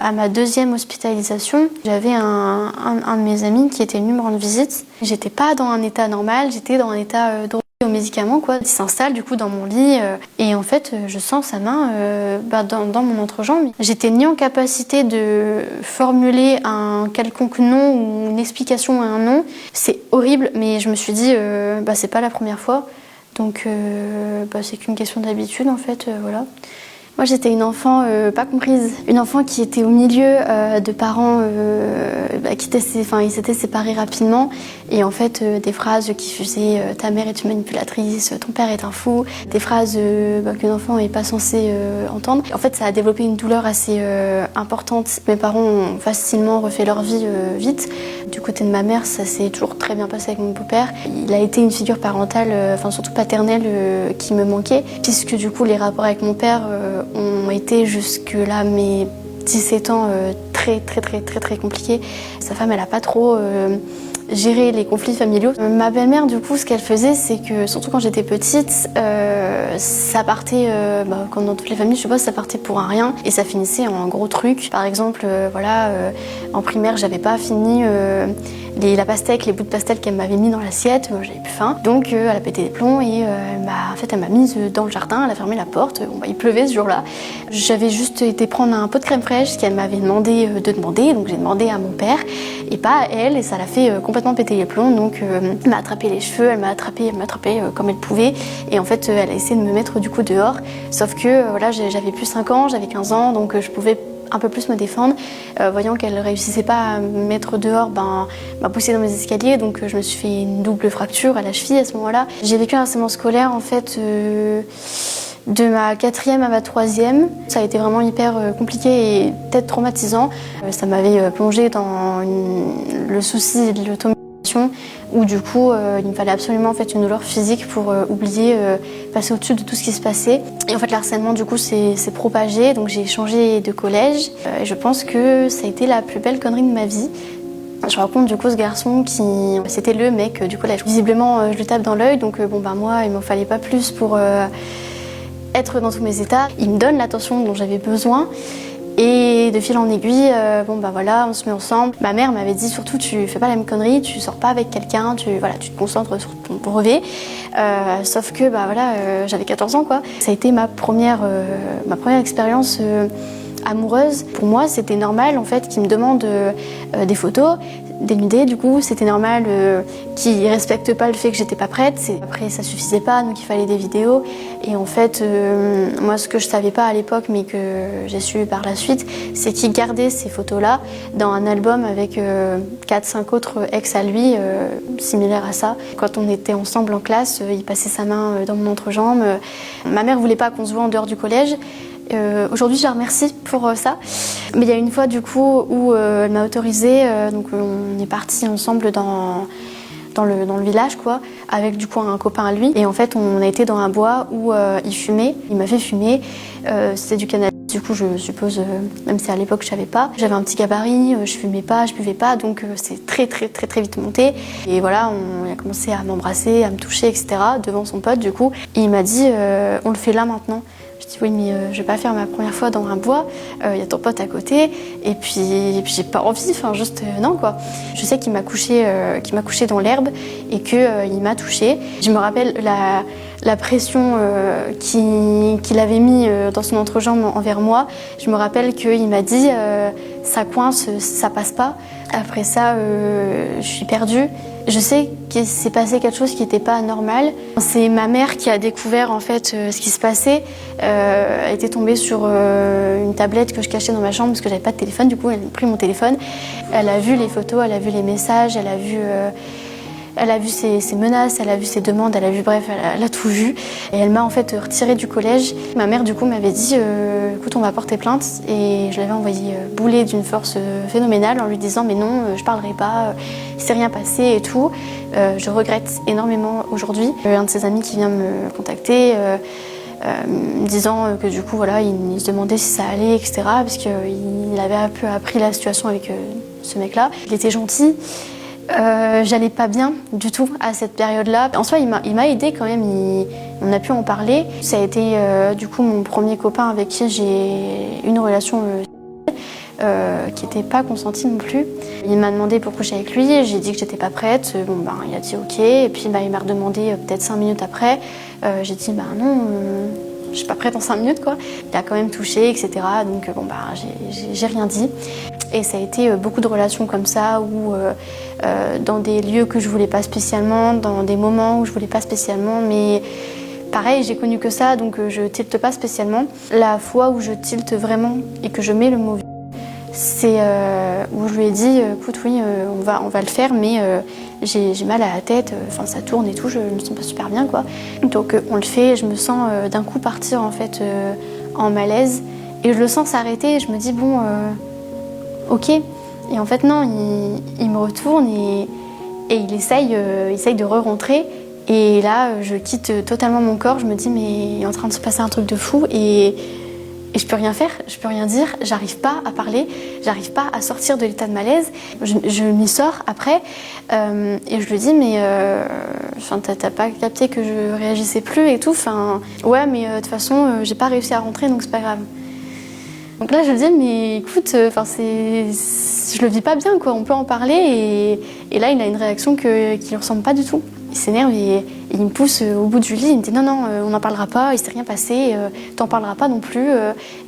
À ma deuxième hospitalisation, j'avais un de mes amis qui était venu me rendre visite. J'étais pas dans un état normal, j'étais dans un état drogué aux médicaments, quoi. Il s'installe du coup dans mon lit et en fait je sens sa main dans mon entrejambe. J'étais ni en capacité de formuler un quelconque nom ou une explication à un nom. C'est horrible, mais je me suis dit c'est pas la première fois, donc c'est qu'une question d'habitude en fait, voilà. Moi, j'étais une enfant pas comprise, une enfant qui était au milieu de parents ils s'étaient séparés rapidement, et en fait des phrases qui faisaient ta mère est une manipulatrice, ton père est un fou, des phrases qu'un enfant n'est pas censé entendre. En fait, ça a développé une douleur assez importante. Mes parents ont facilement refait leur vie vite. Du côté de ma mère, ça s'est toujours très bien passé avec mon beau-père. Il a été une figure parentale, surtout paternelle, qui me manquait, puisque du coup les rapports avec mon père ont été jusque-là mes 17 ans très compliqués. Sa femme, elle a pas trop géré les conflits familiaux. Ma belle-mère, du coup, ce qu'elle faisait, c'est que, surtout quand j'étais petite, ça partait, comme dans toutes les familles, je suppose, ça partait pour un rien et ça finissait en gros truc. Par exemple, en primaire, j'avais pas fini la pastèque, les bouts de pastel qu'elle m'avait mis dans l'assiette, j'avais plus faim. Donc elle a pété les plombs et elle m'a mise dans le jardin, elle a fermé la porte. Il pleuvait ce jour-là. J'avais juste été prendre un pot de crème fraîche qu'elle m'avait demandé de demander, donc j'ai demandé à mon père et pas à elle, et ça l'a fait complètement péter les plombs. Donc elle m'a attrapé les cheveux, elle m'a attrapé comme elle pouvait, et en fait elle a essayé de me mettre du coup dehors. Sauf que j'avais plus 5 ans, j'avais 15 ans, donc je pouvais un peu plus me défendre. Voyant qu'elle ne réussissait pas à me mettre dehors, m'a poussée dans mes escaliers, donc je me suis fait une double fracture à la cheville à ce moment-là. J'ai vécu un harcèlement scolaire en fait de ma 4e à ma 3e. Ça a été vraiment hyper compliqué et peut-être traumatisant. Ça m'avait plongée dans le souci de l'automutilation, où du coup il me fallait absolument en fait une douleur physique pour oublier, passer au-dessus de tout ce qui se passait. Et en fait l'harcèlement du coup s'est propagé, donc j'ai changé de collège. Et je pense que ça a été la plus belle connerie de ma vie. Je rencontre du coup ce garçon c'était le mec du collège. Visiblement je le tape dans l'œil, donc moi il m'en fallait pas plus pour être dans tous mes états. Il me donne l'attention dont j'avais besoin. Et de fil en aiguille, on se met ensemble. Ma mère m'avait dit surtout tu fais pas la même connerie, tu sors pas avec quelqu'un, tu te concentres sur ton brevet. Sauf que j'avais 14 ans quoi. Ça a été ma première expérience amoureuse. Pour moi c'était normal en fait qu'il me demande des photos dénudée, du coup c'était normal qu'ils respectent pas le fait que j'étais pas prête. Après ça suffisait pas, donc il fallait des vidéos. Et en fait moi ce que je savais pas à l'époque mais que j'ai su par la suite, c'est qu'il gardait ces photos là dans un album avec 4-5 autres ex à lui similaires à ça. Quand on était ensemble en classe, il passait sa main dans mon entrejambe. Ma mère voulait pas qu'on se voit en dehors du collège. Aujourd'hui je la remercie pour ça, mais il y a une fois du coup où elle m'a autorisée, donc on est partis ensemble dans le village quoi, avec du coup un copain à lui, et en fait on a été dans un bois où il fumait, il m'a fait fumer, c'était du cannabis. Du coup je suppose, même si à l'époque je savais pas, j'avais un petit gabarit, je fumais pas, je buvais pas, donc c'est très vite monté. Et voilà, on a commencé à m'embrasser, à me toucher, etc. devant son pote du coup, et il m'a dit on le fait là maintenant. Je dis oui mais je vais pas faire ma première fois dans un bois, y a ton pote à côté, et puis j'ai pas envie, non quoi. Je sais qu'il m'a couché dans l'herbe et qu'il m'a touchée. Je me rappelle la pression qu'il avait mis dans son entrejambe envers moi. Je me rappelle qu'il m'a dit ça coince, ça passe pas. Après ça, je suis perdue. Je sais qu'il s'est passé quelque chose qui n'était pas normal. C'est ma mère qui a découvert en fait ce qui se passait. Elle était tombée sur une tablette que je cachais dans ma chambre parce que j'avais pas de téléphone. Du coup, elle a pris mon téléphone. Elle a vu les photos, elle a vu les messages, elle a vu ses menaces, elle a vu ses demandes, elle a tout vu. Et elle m'a en fait retirée du collège. Ma mère du coup m'avait dit écoute, on va porter plainte, et je l'avais envoyé bouler d'une force phénoménale en lui disant mais non, je parlerai pas, il s'est rien passé et tout. Je regrette énormément aujourd'hui. Un de ses amis qui vient me contacter me disant que du coup il se demandait si ça allait, etc. parce qu'il avait un peu appris la situation avec ce mec-là. Il était gentil. J'allais pas bien du tout à cette période-là. En soi, il m'a aidé quand même, on a pu en parler. Ça a été du coup mon premier copain avec qui j'ai une relation qui n'était pas consenti non plus. Il m'a demandé pour coucher avec lui, j'ai dit que j'étais pas prête. Bon, ben, il a dit ok, et puis il m'a redemandé peut-être 5 minutes après. J'ai dit bah non, je suis pas prête en 5 minutes quoi. Il a quand même touché, etc. Donc bon, bah, j'ai rien dit. Et ça a été beaucoup de relations comme ça, où dans des lieux que je voulais pas spécialement, dans des moments où je voulais pas spécialement, mais pareil, j'ai connu que ça, donc je tilte pas spécialement. La fois où je tilte vraiment et que je mets le mot c'est où je lui ai dit écoute oui on va le faire, mais j'ai mal à la tête, enfin ça tourne et tout, je me sens pas super bien quoi. Donc on le fait, je me sens d'un coup partir en fait en malaise et je le sens s'arrêter et je me dis bon ok, et en fait non, il me retourne et il essaye de re-rentrer. Et là, je quitte totalement mon corps, je me dis mais il est en train de se passer un truc de fou et je peux rien faire, je peux rien dire, j'arrive pas à parler, j'arrive pas à sortir de l'état de malaise. Je m'y sors après et je lui dis mais t'as pas capté que je réagissais plus et tout, ouais mais de toute façon j'ai pas réussi à rentrer donc c'est pas grave. Donc là je lui dis mais écoute, je le vis pas bien quoi, on peut en parler et là il a une réaction qui ne ressemble pas du tout. Il s'énerve et il me pousse au bout du lit, il me dit non, on n'en parlera pas, il s'est rien passé, t'en parleras pas non plus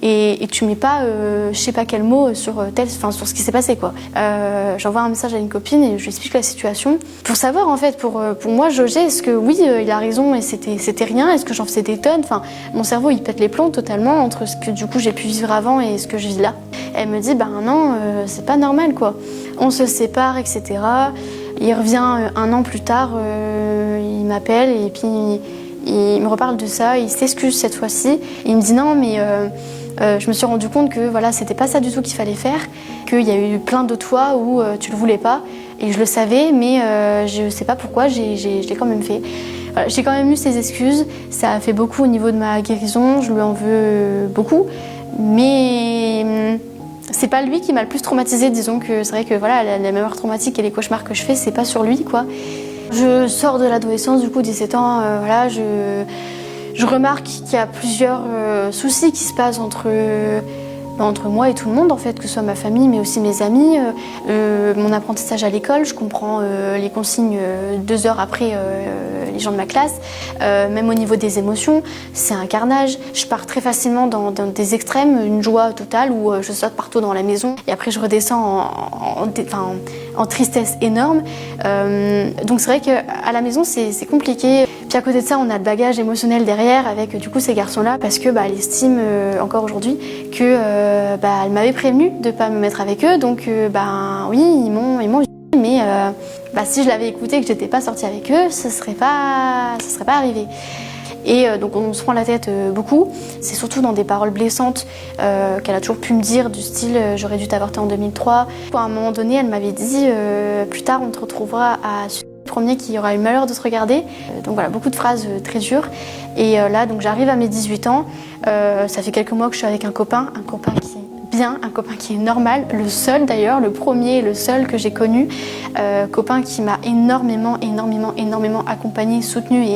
et tu mets pas je sais pas quel mot sur ce qui s'est passé quoi. J'envoie un message à une copine et je lui explique la situation pour savoir en fait, pour moi jauger, est-ce que oui il a raison et c'était rien, est-ce que j'en faisais des tonnes, mon cerveau il pète les plombs totalement entre ce que du coup j'ai pu vivre avant et ce que je vis là. Elle me dit non, c'est pas normal quoi, on se sépare etc. Il revient 1 an plus tard, il m'appelle et puis il me reparle de ça, il s'excuse cette fois-ci. Il me dit non mais je me suis rendu compte que voilà, c'était pas ça du tout qu'il fallait faire, qu'il y a eu plein d'autres fois où tu le voulais pas et je le savais mais je sais pas pourquoi, je l'ai quand même fait. Voilà, j'ai quand même eu ses excuses, ça a fait beaucoup au niveau de ma guérison, je lui en veux beaucoup, mais c'est pas lui qui m'a le plus traumatisée, disons que c'est vrai que voilà, les mémoires traumatiques et les cauchemars que je fais, c'est pas sur lui quoi. Je sors de l'adolescence, du coup 17 ans, voilà, je remarque qu'il y a plusieurs soucis qui se passent entre moi et tout le monde en fait, que ce soit ma famille mais aussi mes amis. Mon apprentissage à l'école, je comprends les consignes 2 heures après les gens de ma classe. Même au niveau des émotions, c'est un carnage. Je pars très facilement dans des extrêmes, une joie totale où je saute partout dans la maison et après je redescends en tristesse énorme. Donc c'est vrai qu'à la maison c'est compliqué. Puis à côté de ça, on a le bagage émotionnel derrière avec du coup ces garçons-là parce que elle estime encore aujourd'hui que elle m'avait prévenu de pas me mettre avec eux, donc oui, ils m'ont dit, mais si je l'avais écouté et que j'étais pas sortie avec eux, ça serait pas arrivé. Et donc on se prend la tête beaucoup. C'est surtout dans des paroles blessantes qu'elle a toujours pu me dire, du style j'aurais dû t'avorter en 2003. À un moment donné, elle m'avait dit plus tard on te retrouvera à le premier qui aura eu le malheur de te regarder. Donc voilà, beaucoup de phrases très dures. Et là, donc j'arrive à mes 18 ans. Ça fait quelques mois que je suis avec un copain qui est bien, un copain qui est normal, le seul d'ailleurs, le premier et le seul que j'ai connu. Copain qui m'a énormément accompagnée, soutenue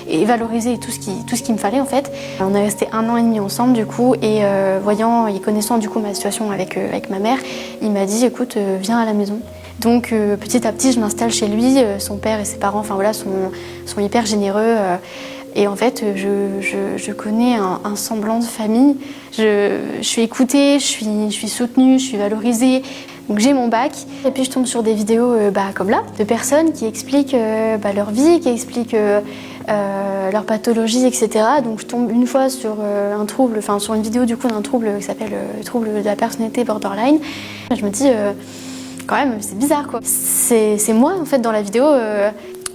et valorisée et tout ce qu'il me fallait en fait. On est resté 1 an et demi ensemble du coup et voyant et connaissant du coup ma situation avec ma mère, il m'a dit écoute, viens à la maison. Donc petit à petit je m'installe chez lui, son père et ses parents sont hyper généreux et en fait je connais un semblant de famille, je suis écoutée, je suis soutenue, je suis valorisée. Donc j'ai mon bac et puis je tombe sur des vidéos comme là, de personnes qui expliquent leur vie, qui expliquent leur pathologie, etc. Donc je tombe une fois sur un trouble, sur une vidéo du coup d'un trouble qui s'appelle le trouble de la personnalité borderline. Je me dis quand même c'est bizarre quoi. C'est moi en fait dans la vidéo.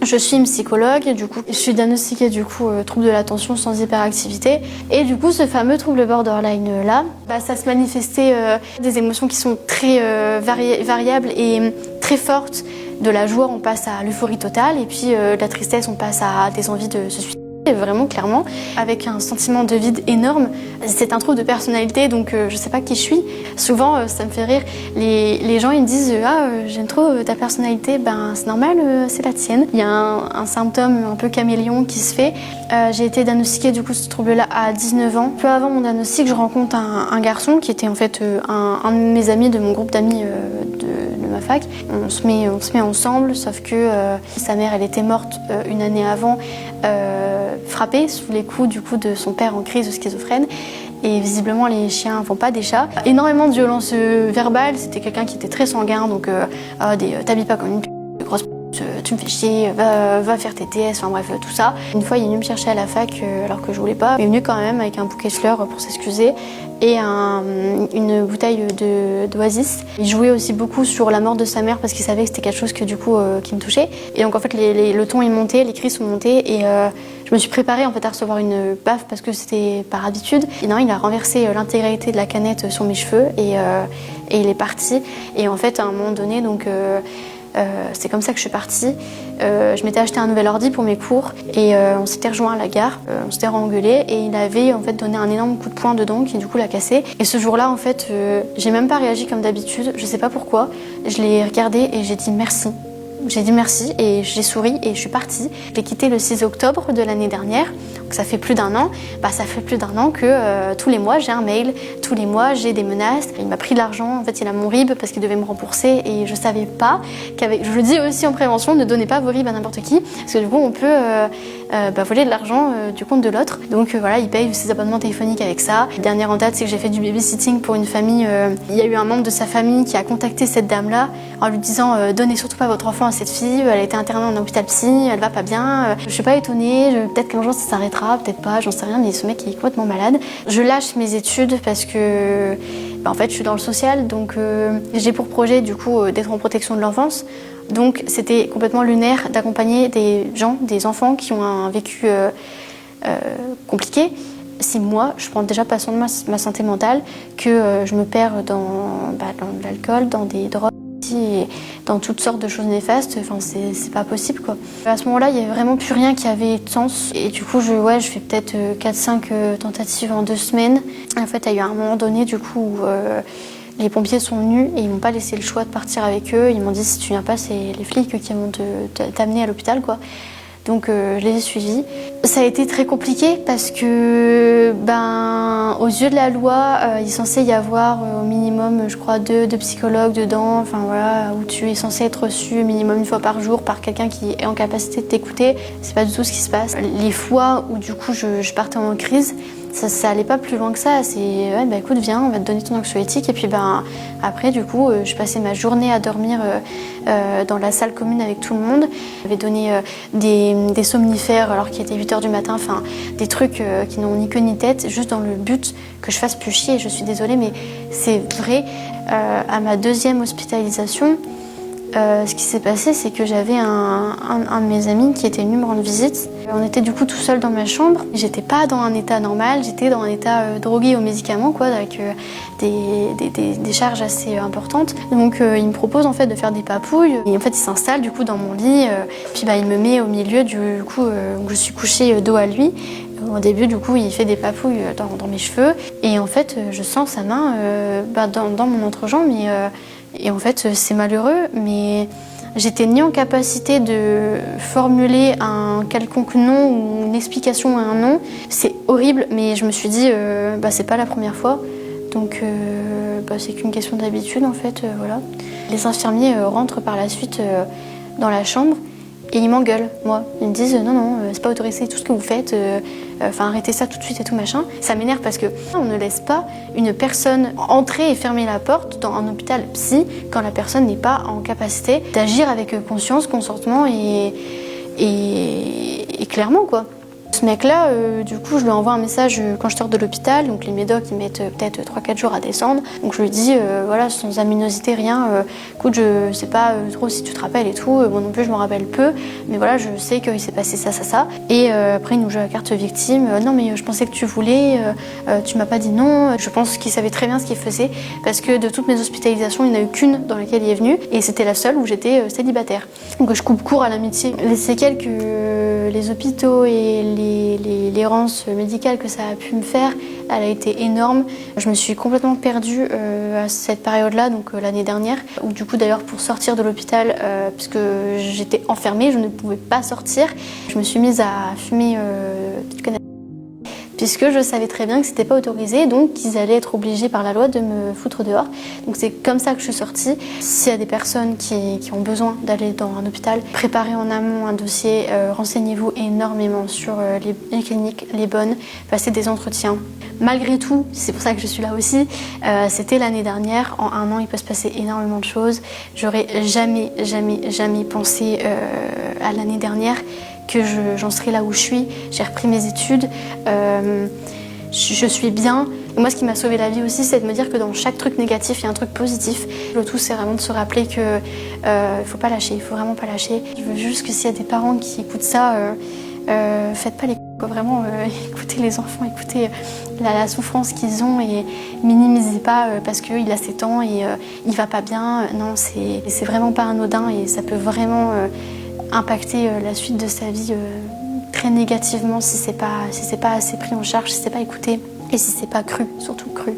Je suis une psychologue, du coup, je suis diagnostiquée du coup trouble de l'attention sans hyperactivité. Et du coup, ce fameux trouble borderline là, ça se manifestait des émotions qui sont très variables et très fortes. De la joie, on passe à l'euphorie totale, et puis de la tristesse, on passe à des envies de se suicider. vraiment clairement, avec un sentiment de vide énorme. C'est un trouble de personnalité, donc je sais pas qui je suis. Souvent, ça me fait rire. Les gens, ils me disent « Ah, j'aime trop ta personnalité ». Ben, c'est normal, c'est la tienne. Il y a un symptôme un peu caméléon qui se fait. J'ai été diagnostiquée du coup ce trouble-là à 19 ans. Peu avant mon diagnostic, je rencontre un garçon qui était en fait un de mes amis de mon groupe d'amis de ma fac. On se met ensemble, sauf que sa mère, elle était morte une année avant, frappée sous les coups du coup de son père en crise schizophrène. Et visiblement, les chiens font pas des chats. Énormément de violence verbale. C'était quelqu'un qui était très sanguin, donc t'habilles pas comme une grosse tu me fais chier, va faire tes TS, enfin bref, tout ça. Une fois, il est venu me chercher à la fac alors que je voulais pas. Il est venu quand même avec un bouquet de fleurs pour s'excuser et une bouteille d'Oasis. Il jouait aussi beaucoup sur la mort de sa mère parce qu'il savait que c'était quelque chose que, du coup, qui me touchait. Et donc en fait, le ton est monté, les cris sont montés et je me suis préparée en fait à recevoir une baffe parce que c'était par habitude. Et non, il a renversé l'intégralité de la canette sur mes cheveux et il est parti. Et en fait, à un moment donné, donc c'est comme ça que je suis partie. Je m'étais acheté un nouvel ordi pour mes cours et on s'était rejoint à la gare, on s'était re-engueulé et il avait en fait donné un énorme coup de poing dedans qui du coup l'a cassé. Et ce jour-là en fait, j'ai même pas réagi comme d'habitude, je sais pas pourquoi. Je l'ai regardé et j'ai dit merci. J'ai dit merci et j'ai souri et je suis partie. J'ai quitté le 6 octobre de l'année dernière, donc ça fait plus d'1 an. Ça fait plus d'1 an que tous les mois j'ai un mail, tous les mois j'ai des menaces. Il m'a pris de l'argent, en fait il a mon RIB parce qu'il devait me rembourser et je savais pas qu'avec... Je le dis aussi en prévention, ne donnez pas vos RIB à n'importe qui parce que du coup on peut voler de l'argent du compte de l'autre. Donc voilà, il paye ses abonnements téléphoniques avec ça. Le dernier en date, c'est que j'ai fait du babysitting pour une famille. Il y a eu un membre de sa famille qui a contacté cette dame-là en lui disant donnez surtout pas votre enfant à cette fille, elle a été internée en hôpital psy, elle va pas bien. Je suis pas étonnée, peut-être qu'un jour ça s'arrêtera, peut-être pas, j'en sais rien, mais ce mec il est complètement malade. Je lâche mes études parce que en fait je suis dans le social, donc j'ai pour projet du coup d'être en protection de l'enfance. Donc c'était complètement lunaire d'accompagner des gens, des enfants qui ont un vécu compliqué. Si moi, je prends déjà pas soin de ma santé mentale, que je me perds dans l'alcool, dans des drogues, et dans toutes sortes de choses néfastes, enfin c'est pas possible quoi. À ce moment-là, il y avait vraiment plus rien qui avait de sens et du coup je fais peut-être 4-5 tentatives en 2 semaines. En fait, il y a eu un moment donné du coup où les pompiers sont venus et ils m'ont pas laissé le choix de partir avec eux. Ils m'ont dit si tu viens pas, c'est les flics qui vont t'amener à l'hôpital quoi. Donc je les ai suivis. Ça a été très compliqué parce que, aux yeux de la loi, il est censé y avoir au minimum, je crois, 2 psychologues dedans, enfin voilà, où tu es censé être reçu au minimum 1 fois par jour par quelqu'un qui est en capacité de t'écouter. C'est pas du tout ce qui se passe. Les fois où du coup je partais en crise, ça allait pas plus loin que ça. C'est écoute, viens, on va te donner ton anxiolytique et puis après du coup je passais ma journée à dormir dans la salle commune avec tout le monde. J'avais donné des somnifères alors qu'il était 8h du matin, enfin des trucs qui n'ont ni queue ni tête, juste dans le but que je fasse plus chier. Je suis désolée mais c'est vrai. À ma 2e hospitalisation, ce qui s'est passé, c'est que j'avais un de mes amis qui était venu me rendre visite. On était du coup tout seul dans ma chambre. J'étais pas dans un état normal, j'étais dans un état drogué aux médicaments, quoi, avec des charges assez importantes. Donc il me propose en fait de faire des papouilles. Et en fait il s'installe du coup dans mon lit, puis il me met au milieu du coup où je suis couchée dos à lui. Au début, du coup, il fait des papouilles dans mes cheveux. Et en fait, je sens sa main dans mon entrejambe. Et en fait, c'est malheureux, mais j'étais ni en capacité de formuler un quelconque nom ou une explication à un nom. C'est horrible, mais je me suis dit, c'est pas la première fois. Donc, c'est qu'une question d'habitude, en fait, voilà. Les infirmiers rentrent par la suite dans la chambre. Et ils m'engueulent, moi. Ils me disent non, c'est pas autorisé tout ce que vous faites, arrêtez ça tout de suite et tout machin. Ça m'énerve parce que on ne laisse pas une personne entrer et fermer la porte dans un hôpital psy quand la personne n'est pas en capacité d'agir avec conscience, consentement et clairement quoi. Ce mec-là, du coup, je lui envoie un message quand je sors de l'hôpital. Donc les médocs, ils mettent peut-être 3-4 jours à descendre. Donc je lui dis, voilà, sans aminosité, rien. Écoute, je sais pas trop si tu te rappelles et tout. Moi non plus, je m'en rappelle peu. Mais voilà, je sais qu'il s'est passé ça, ça, ça. Et après, il nous joue la carte victime. Non, mais je pensais que tu voulais. Tu m'as pas dit non. Je pense qu'il savait très bien ce qu'il faisait. Parce que de toutes mes hospitalisations, il n'y en a eu qu'une dans laquelle il est venu. Et c'était la seule où j'étais célibataire. Donc je coupe court à l'amitié. Les séquelles que les hôpitaux et l'errance médicale que ça a pu me faire, elle a été énorme. Je me suis complètement perdue à cette période-là, donc l'année dernière, où du coup d'ailleurs pour sortir de l'hôpital, puisque j'étais enfermée, je ne pouvais pas sortir, je me suis mise à fumer du cannabis, puisque je savais très bien que c'était pas autorisé, donc qu'ils allaient être obligés par la loi de me foutre dehors. Donc c'est comme ça que je suis sortie. S'il y a des personnes qui ont besoin d'aller dans un hôpital, préparez en amont un dossier, renseignez-vous énormément sur les cliniques, les bonnes, passez des entretiens. Malgré tout, c'est pour ça que je suis là aussi, c'était l'année dernière, en un an il peut se passer énormément de choses. J'aurais jamais pensé à l'année dernière que j'en serais là où je suis. J'ai repris mes études, je suis bien. Et moi, ce qui m'a sauvé la vie aussi, c'est de me dire que dans chaque truc négatif, il y a un truc positif. Le tout, c'est vraiment de se rappeler que faut pas lâcher, il faut vraiment pas lâcher. Je veux juste que s'il y a des parents qui écoutent ça, faites pas les quoi, vraiment écoutez les enfants, écoutez la souffrance qu'ils ont et minimisez pas parce qu'il a 7 ans et il va pas bien. Non, c'est vraiment pas anodin et ça peut vraiment impacter la suite de sa vie très négativement si c'est pas assez pris en charge, si c'est pas écouté et si c'est pas cru, surtout cru.